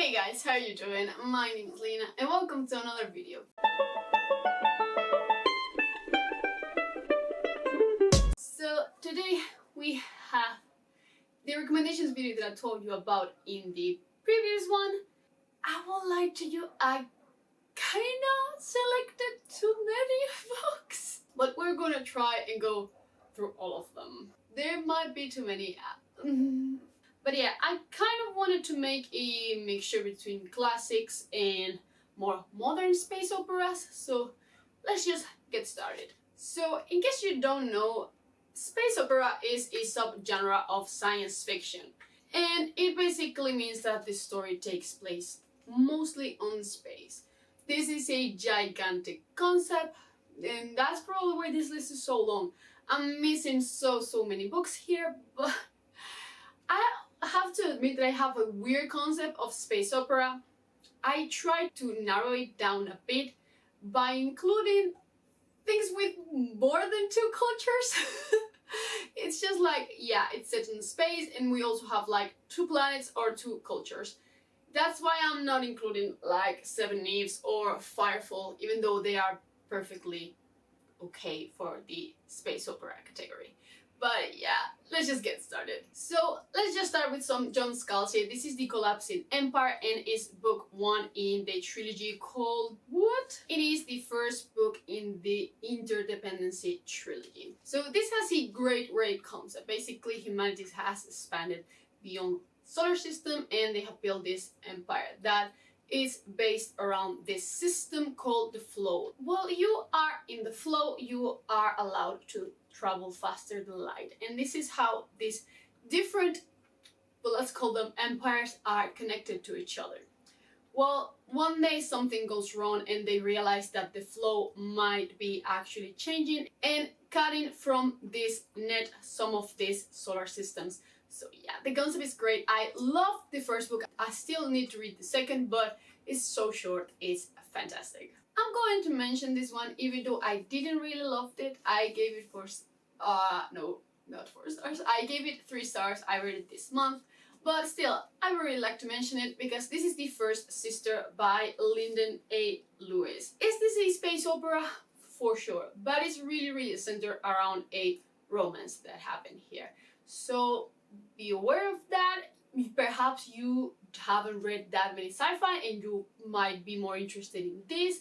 Hey guys, how are you doing? My name is Lena and welcome to another video. So today we have the recommendations video that I told you about in the previous one. I won't lie to you, I kinda selected too many books. But we're gonna try and go through all of them. There might be too many. But yeah, I kind of wanted to make a mixture between classics and more modern space operas, so let's just get started. So, in case you don't know, space opera is a subgenre of science fiction, and it basically means that the story takes place mostly on space. This is a gigantic concept, and that's probably why this list is so long. I'm missing so many books here, but I have to admit that I have a weird concept of space opera. I tried to narrow it down a bit by including things with more than two cultures. It's just like, yeah, it's set in space and we also have like two planets or two cultures. That's why I'm not including like Seven Eves or Firefall, even though they are perfectly okay for the space opera category. But yeah, let's just get started. So let's just start with some John Scalzi. This is The Collapsing Empire and is book 1 in the trilogy called what? It is the first book in the Interdependency trilogy. So this has a great concept. Basically, humanity has expanded beyond solar system and they have built this empire that is based around this system called the flow. While you are in the flow, you are allowed to travel faster than light. And this is how these different, well, let's call them empires, are connected to each other. Well, one day something goes wrong and they realize that the flow might be actually changing and cutting from this net some of these solar systems. So yeah, the concept is great. I love the first book. I still need to read the second, but it's so short, it's fantastic. I'm going to mention this one, even though I didn't really love it. I gave it no, not 4 stars. I gave it 3 stars. I read it this month. But still, I would really like to mention it because this is The First Sister by Lyndon A. Lewis. Is this a space opera? For sure. But it's really centered around a romance that happened here. So be aware of that. Perhaps you haven't read that many sci-fi and you might be more interested in this.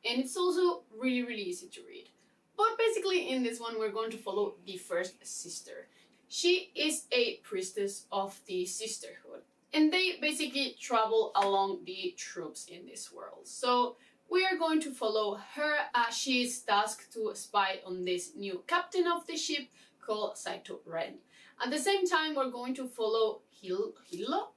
And it's also really easy to read. But basically in this one we're going to follow the first sister. She is a priestess of the sisterhood. And they basically travel along the troops in this world. So we are going to follow her as she is tasked to spy on this new captain of the ship called Saito Ren. At the same time, we're going to follow Hilo?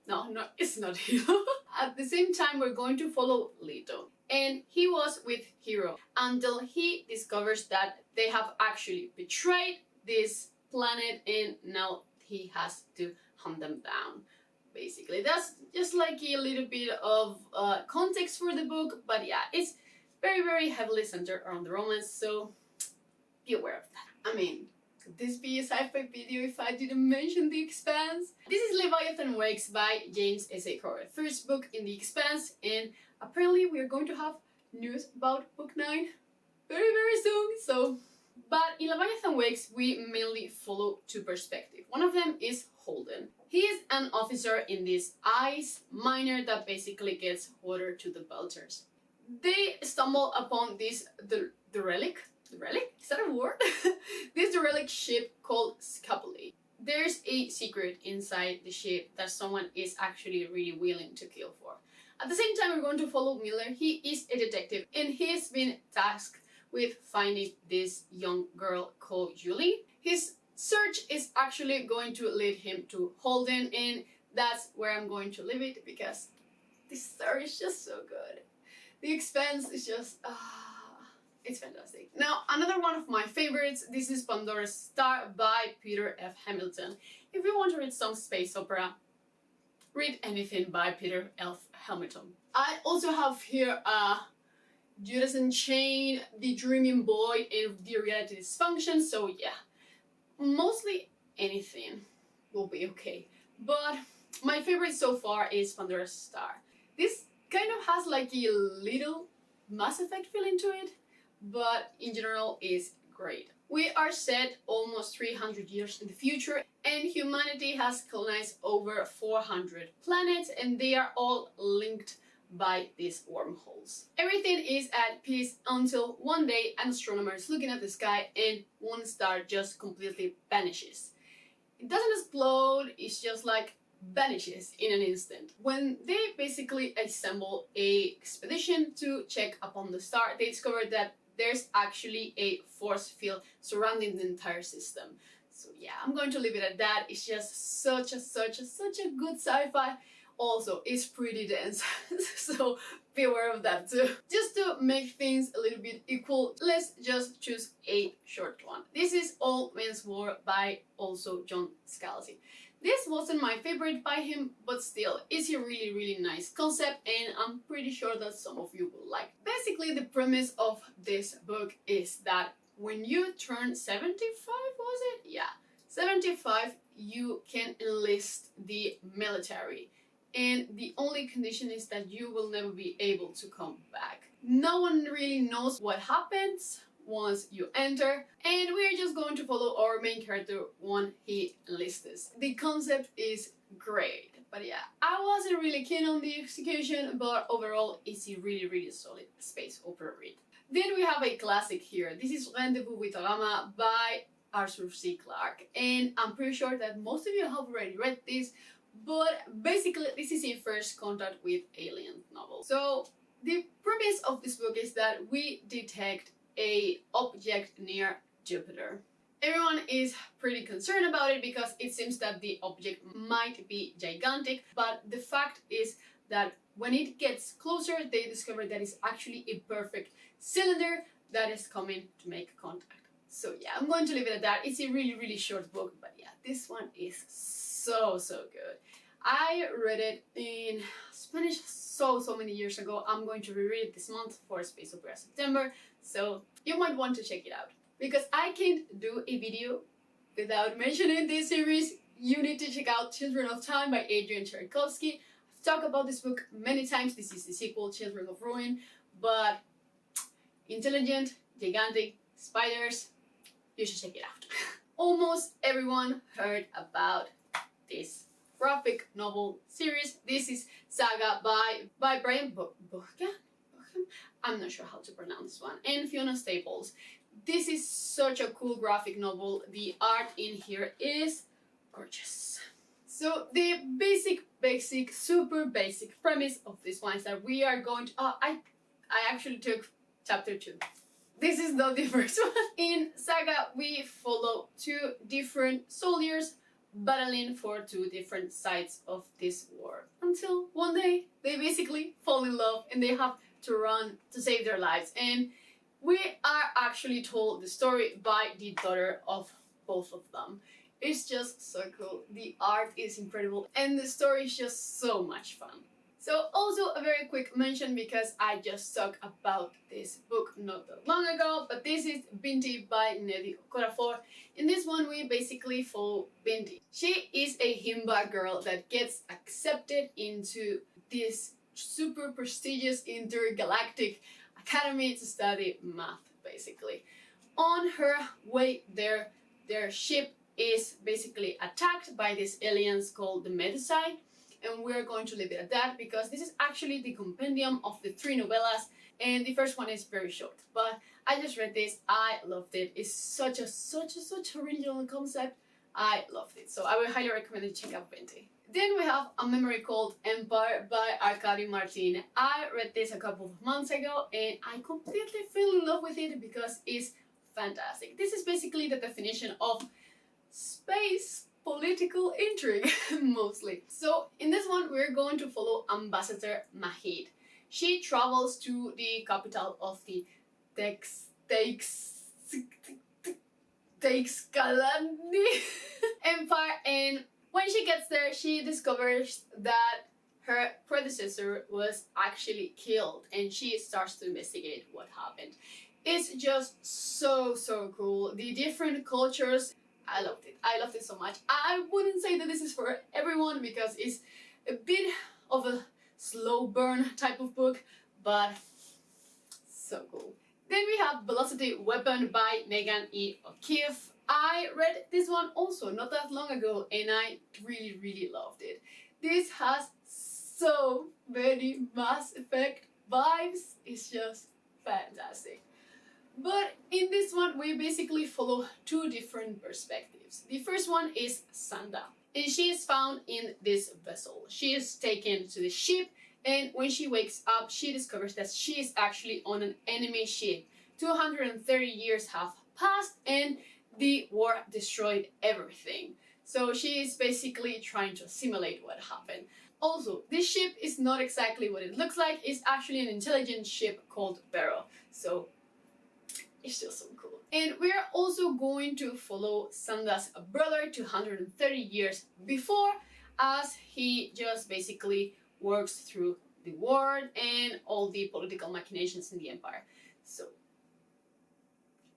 No, it's not Hilo. At the same time, we're going to follow Leto. And he was with Hiro until he discovers that they have actually betrayed this planet and now he has to hunt them down. Basically, that's just like a little bit of context for the book, but yeah, it's very heavily centered around the romance, so be aware of that. I mean, could this be a sci-fi video if I didn't mention The Expanse? This is Leviathan Wakes by James S. A. Corey. First book in The Expanse, and apparently we are going to have news about book 9 very soon, so... But in Leviathan Wakes, we mainly follow 2 perspectives. One of them is Holden. He is an officer in this ice miner that basically gets water to the Belters. They stumble upon this derelict? Is that a word? This derelict ship called Scapuli. There's a secret inside the ship that someone is actually really willing to kill for. At the same time, we're going to follow Miller. He is a detective and he's been tasked with finding this young girl called Julie. His search is actually going to lead him to Holden, and that's where I'm going to leave it because this story is just so good. The Expanse is just... it's fantastic. Now, another one of my favorites, this is Pandoras Star by Peter F. Hamilton. If you want to read some space opera, read anything by Peter F. Hamilton. I also have here Judas Unchained, The Dreaming Boy, and The Reality Dysfunction, so yeah, mostly anything will be okay. But my favorite so far is Pandoras Star. This kind of has like a little Mass Effect feeling to it, but in general is great. We are set almost 300 years in the future, and humanity has colonized over 400 planets, and they are all linked by these wormholes. Everything is at peace until one day an astronomer is looking at the sky and one star just completely vanishes. It doesn't explode, it's just like vanishes in an instant. When they basically assemble a expedition to check upon the star, they discover that there's actually a force field surrounding the entire system. So yeah, I'm going to leave it at that. It's just such a good sci-fi. Also, it's pretty dense, so be aware of that too. Just to make things a little bit equal, let's just choose a short one. This is All Men's War by also John Scalzi. This wasn't my favorite by him, but still, it's a really nice concept, and I'm pretty sure that some of you will like. Basically, the premise of this book is that when you turn 75, was it? Yeah, 75, you can enlist the military. And the only condition is that you will never be able to come back. No one really knows what happens once you enter, and we're just going to follow our main character when he enlists. The concept is great, but yeah, I wasn't really keen on the execution, but overall it's a really solid space opera read. Then we have a classic here. This is Rendezvous with Rama by Arthur C. Clarke, and I'm pretty sure that most of you have already read this, but basically this is a first contact with alien novel. So the premise of this book is that we detect a object near Jupiter. Everyone is pretty concerned about it because it seems that the object might be gigantic, but the fact is that when it gets closer, they discover that it's actually a perfect cylinder that is coming to make contact. So yeah, I'm going to leave it at that. It's a really short book, but yeah, this one is so good. I read it in Spanish so many years ago. I'm going to reread it this month for Space Opera September, so you might want to check it out. Because I can't do a video without mentioning this series, you need to check out Children of Time by Adrian Tchaikovsky. I've talked about this book many times. This is the sequel, Children of Ruin, but intelligent, gigantic, spiders, you should check it out. Almost everyone heard about this graphic novel series. This is Saga by Brian Buchan? I'm not sure how to pronounce this one, and Fiona Staples. This is such a cool graphic novel. The art in here is gorgeous. So the super basic premise of this one is that we are going to, I actually took chapter 2. This is not the first one. In Saga, we follow two different soldiers battling for two different sides of this war. Until one day, they basically fall in love and they have to run to save their lives. And we are actually told the story by the daughter of both of them. It's just so cool. The art is incredible and the story is just so much fun. So also a very quick mention because I just talked about this book not that long ago, but this is Binti by Nnedi Okorafor. In this one we basically follow Binti. She is a Himba girl that gets accepted into this super prestigious intergalactic academy to study math, basically. On her way there, their ship is basically attacked by these aliens called the Medusae, and we're going to leave it at that because this is actually the compendium of the 3 novellas, and the first one is very short, but I just read this, I loved it. It's such original concept. I loved it, so I would highly recommend you check out Binti. Then we have A Memory Called Empire by Arkady Martin. I read this a couple of months ago and I completely fell in love with it because it's fantastic. This is basically the definition of space political intrigue, mostly. So in this one we're going to follow Ambassador Mahid. She travels to the capital of the Teixcalani Empire, and when she gets there, she discovers that her predecessor was actually killed, and she starts to investigate what happened. It's just so cool. The different cultures, I loved it. I loved it so much. I wouldn't say that this is for everyone because it's a bit of a slow burn type of book, but so cool. Then we have Velocity Weapon by Megan E. O'Keefe. I read this one also not that long ago and I really loved it. This has so many Mass Effect vibes. It's just fantastic. But in this one we basically follow two different perspectives. The first one is Sanda, and she is found in this vessel. She is taken to the ship, and when she wakes up she discovers that she is actually on an enemy ship. 230 years have passed and the war destroyed everything. So she is basically trying to simulate what happened. Also, this ship is not exactly what it looks like. It's actually an intelligent ship called Barrow. So it's just so cool. And we're also going to follow Sanda's brother 230 years before, as he just basically works through the war and all the political machinations in the Empire. So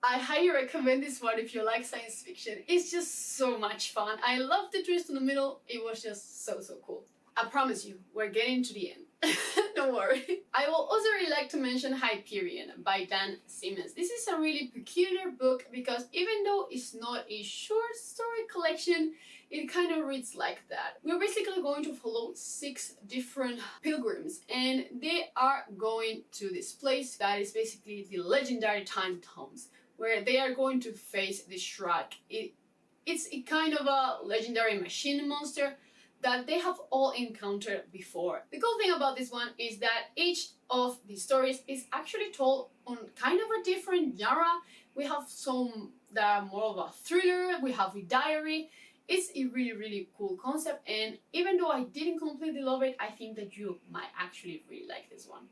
I highly recommend this one if you like science fiction. It's just so much fun. I love the twist in the middle. It was just so cool. I promise you, we're getting to the end. Don't worry. I will also really like to mention Hyperion by Dan Simmons. This is a really peculiar book because even though it's not a short story collection, it kind of reads like that. We're basically going to follow 6 different pilgrims and they are going to this place that is basically the legendary Time Tombs, where they are going to face the Shrike. It's a kind of a legendary machine monster that they have all encountered before. The cool thing about this one is that each of the stories is actually told on kind of a different genre. We have some that are more of a thriller, we have a diary. It's a really cool concept, and even though I didn't completely love it, I think that you might actually really like this one.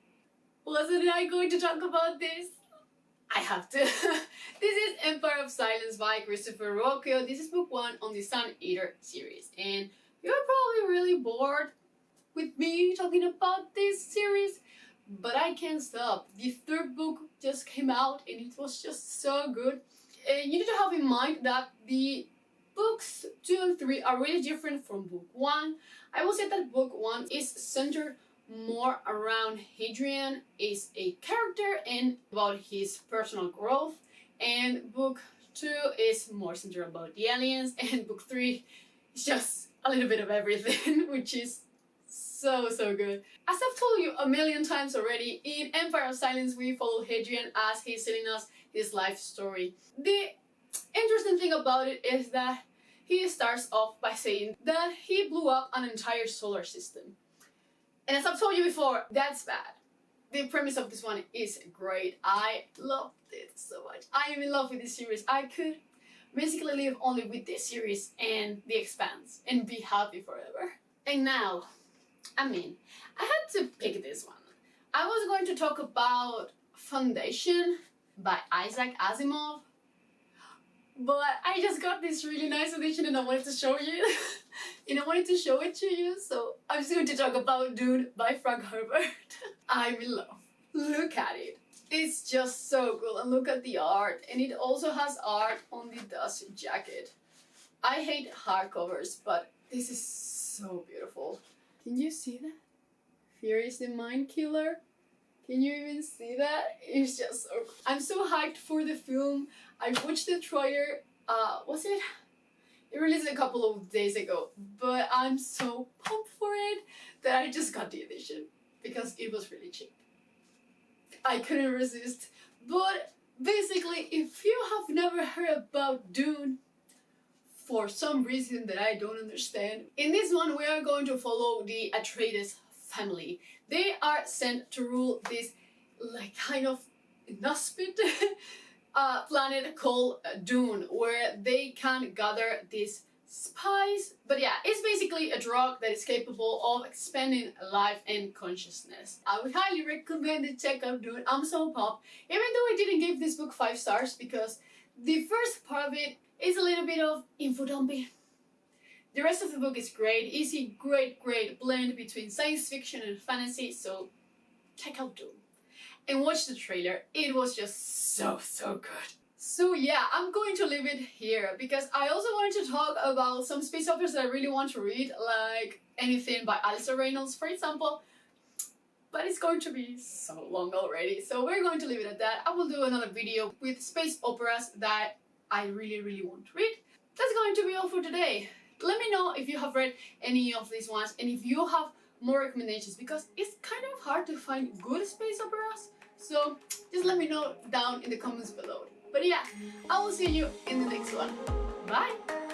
Wasn't I going to talk about this? I have to. This is Empire of Silence by Christopher Rocchio. This is book 1 on the Sun Eater series, and you're probably really bored with me talking about this series, but I can't stop. The 3rd book just came out and it was just so good. And you need to have in mind that the books 2 and 3 are really different from book 1. I will say that book 1 is centered more around Hyperion is a character and about his personal growth, and book 2 is more centered about the aliens, and book 3 is just a little bit of everything, which is so good. As I've told you a million times already, in Empire of Silence we follow Hadrian as he's telling us his life story. The interesting thing about it is that he starts off by saying that he blew up an entire solar system. And as I've told you before, that's bad. The premise of this one is great. I loved it so much. I am in love with this series. I could basically live only with this series and The Expanse and be happy forever. And now, I had to pick this one. I was going to talk about Foundation by Isaac Asimov, but I just got this really nice edition and I wanted to show you. And I wanted to show it to you, so I'm just going to talk about Dune by Frank Herbert. I'm in love. Look at it. It's just so cool, and look at the art, and it also has art on the dust jacket. I hate hardcovers, but this is so beautiful. Can you see that? Here is the Mind Killer. Can you even see that? It's just so cool. I'm so hyped for the film. I watched the trailer, it released a couple of days ago, but I'm so pumped for it that I just got the edition because it was really cheap. I couldn't resist. But basically, if you have never heard about Dune, for some reason that I don't understand, in this one we are going to follow the Atreides family. They are sent to rule this kind of inhospitable planet called Dune, where they can gather these spies. But yeah, it's basically a drug that is capable of expanding life and consciousness. I would highly recommend to check out Dune. I'm so pumped, even though I didn't give this book 5 stars because the first part of it is a little bit of info dumping. The rest of the book is great. It's a great blend between science fiction and fantasy, so check out Dune. And watch the trailer. It was just so good. So yeah, I'm going to leave it here because I also wanted to talk about some space operas that I really want to read, like anything by Alyssa Reynolds, for example. it's going to be so long already. So we're going to leave it at that. I will do another video with space operas that I really want to read. That's going to be all for today. Let me know if you have read any of these ones and if you have more recommendations, because it's kind of hard to find good space operas. So just let me know down in the comments below. But yeah, I will see you in the next one. Bye!